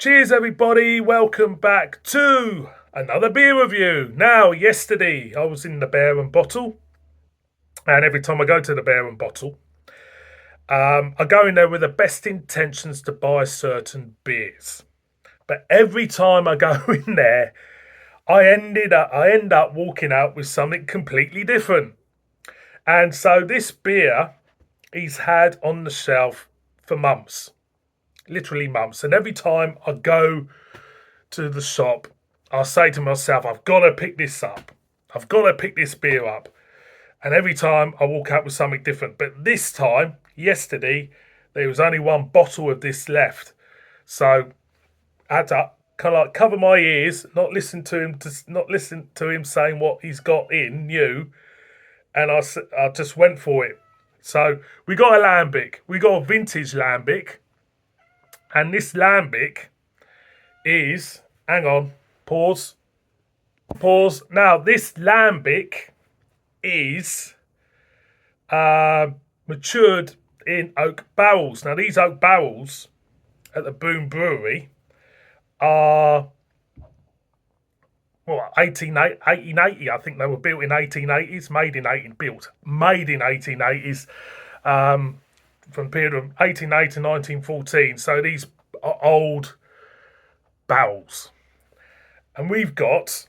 Cheers, everybody. Welcome back to another beer review. Now, yesterday I was in the Bear and Bottle, and every time I go to the Bear and Bottle, I go in there with the best intentions to buy certain beers. But every time I go in there, I end up walking out with something completely different. And so this beer he's had on the shelf for months, literally months. And every time I go to the shop, I'll say to myself, I've got to pick this up. I've got to pick this beer up. And every time I walk out with something different. But this time, yesterday, there was only one bottle of this left. So I had to kind of like cover my ears, not listen to him saying what he's got in new. And I just went for it. So we got a lambic. We got a vintage lambic. And this lambic is, hang on, pause. Now, this lambic is matured in oak barrels. Now, these oak barrels at the Boon Brewery are, 1880. I think they were built in 1880s, made in 1880s, from the period of 1880 to 1914. So these are old barrels. And we've got,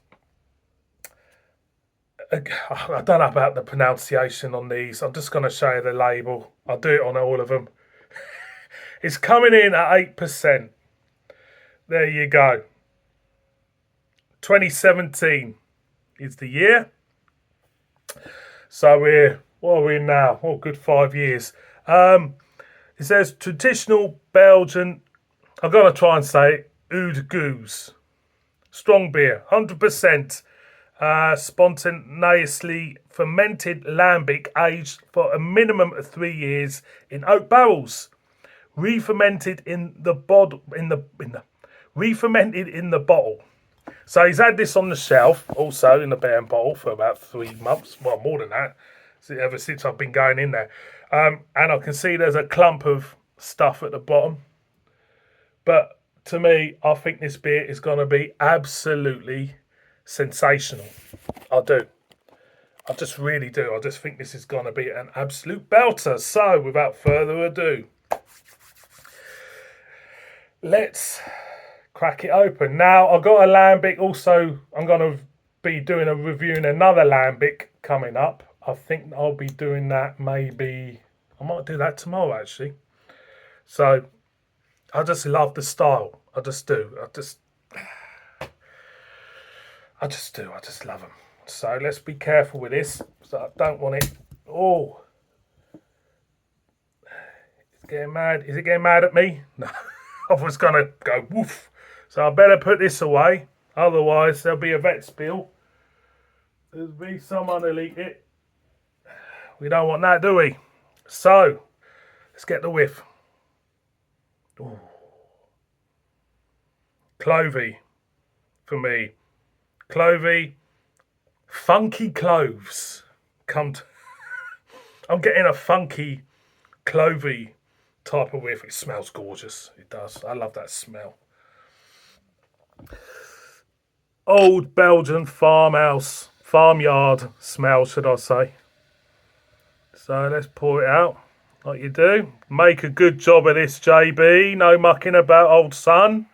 I don't know about the pronunciation on these. I'm just going to show you the label. I'll do it on all of them. It's coming in at 8%. There you go. 2017 is the year. So what are we in now? Oh, good 5 years. It says traditional Belgian, I'm going to try and say it, Geuze. Strong beer, 100%. Spontaneously fermented lambic aged for a minimum of 3 years in oak barrels, re-fermented in the bottle. So he's had this on the shelf, also in the bear and bottle, for about 3 months. Well, more than that, ever since I've been going in there. And I can see there's a clump of stuff at the bottom. But to me, I think this beer is going to be absolutely sensational. I do. I just really do. I just think this is going to be an absolute belter. So, without further ado, let's crack it open. Now, I've got a lambic. Also, I'm going to be doing a review in another lambic coming up. I think I'll be doing that maybe. I might do that tomorrow, actually. So, I just love the style. I just do. I just do. I just love them. So let's be careful with this. So I don't want it. Oh, it's getting mad. Is it getting mad at me? No. I was gonna go woof. So I better put this away. Otherwise, there'll be a vet spill. There'll be someone who'll eat it. We don't want that, do we? So let's get the whiff. Ooh. Clovey for me. Clovey, funky cloves. I'm getting a funky clovey type of whiff. It smells gorgeous. It does. I love that smell. Old Belgian farmyard smell, should I say. So let's pour it out like you do. Make a good job of this, JB. No mucking about, old son.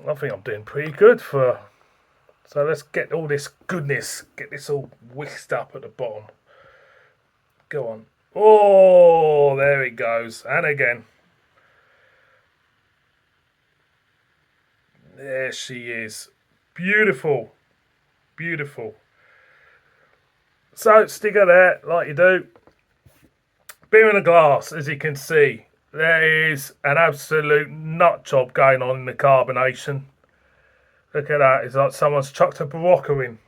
I think I'm doing pretty good for. So let's get all this goodness, get this all whisked up at the bottom. Go on. Oh, there it goes. And again. There she is. Beautiful. Beautiful. So stick her there like you do. Beer in a glass, as you can see. There is an absolute nut job going on in the carbonation. Look at that. It's like someone's chucked a Barocca in.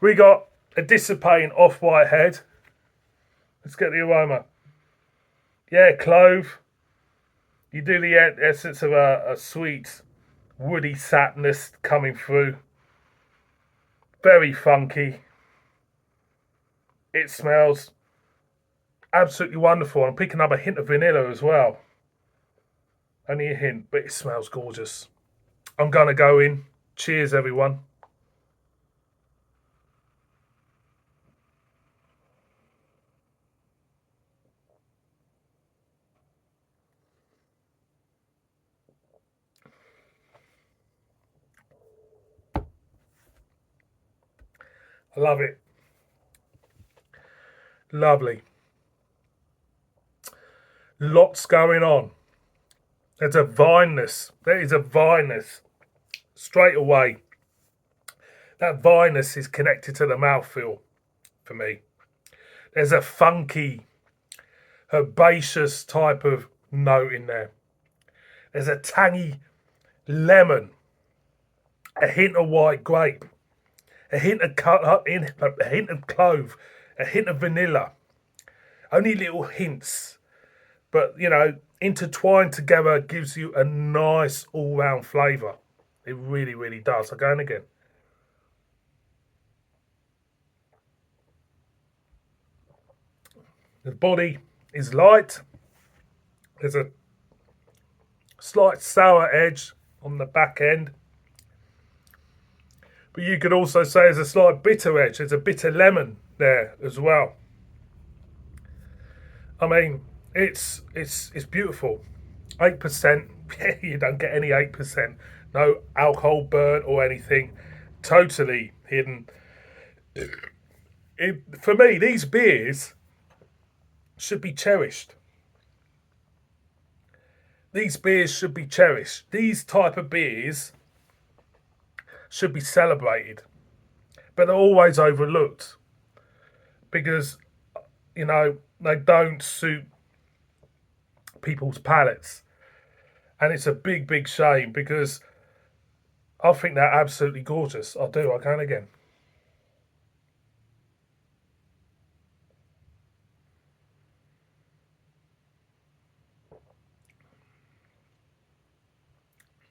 We got a dissipating off-white head. Let's get the aroma. Yeah, clove. You do the essence of a sweet, woody sapness coming through. Very funky. It smells absolutely wonderful. I'm picking up a hint of vanilla as well. Only a hint, but it smells gorgeous. I'm going to go in. Cheers, everyone. I love it. Lovely. Lots going on. There's a vineness. There is a vineness. Straight away. That vineness is connected to the mouthfeel for me. There's a funky, herbaceous type of note in there. There's a tangy lemon, a hint of white grape, a hint of clove, a hint of vanilla. Only little hints, but intertwined together gives you a nice all-round flavour. It really, really does. I'll go in again. The body is light. There's a slight sour edge on the back end. But you could also say there's a slight bitter edge. There's a bitter lemon there as well. I mean, it's beautiful. 8%. You don't get any 8%. No alcohol burn or anything. Totally hidden. For me, these beers should be cherished. These beers should be cherished. These type of beers should be celebrated. But they're always overlooked because, they don't suit people's palates. And it's a big, big shame because I think they're absolutely gorgeous. I do. I can again.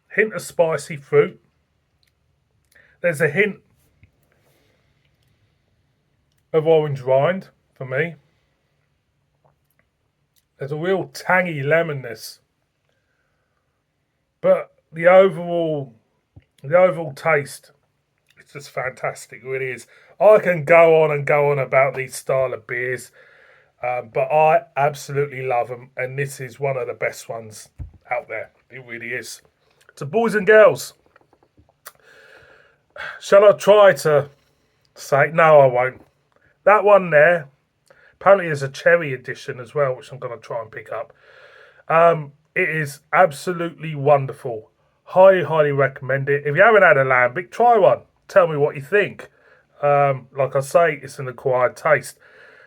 Hint of spicy fruit. There's a hint of orange rind for me. There's a real tangy lemonness. But the overall taste, it's just fantastic. It really is. I can go on and go on about these style of beers, but I absolutely love them, and this is one of the best ones out there. It really is. So, boys and girls, shall I try to say no? I won't. That one there. Apparently, there's a cherry edition as well, which I'm going to try and pick up. It is absolutely wonderful. Highly, highly recommend it. If you haven't had a lambic, try one. Tell me what you think. Like I say, it's an acquired taste.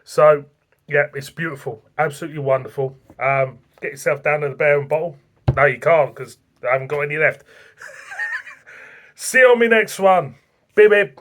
So, yeah, it's beautiful. Absolutely wonderful. Get yourself down to the Bear and Bottle. No, you can't because I haven't got any left. See you on my next one. Bip, bip.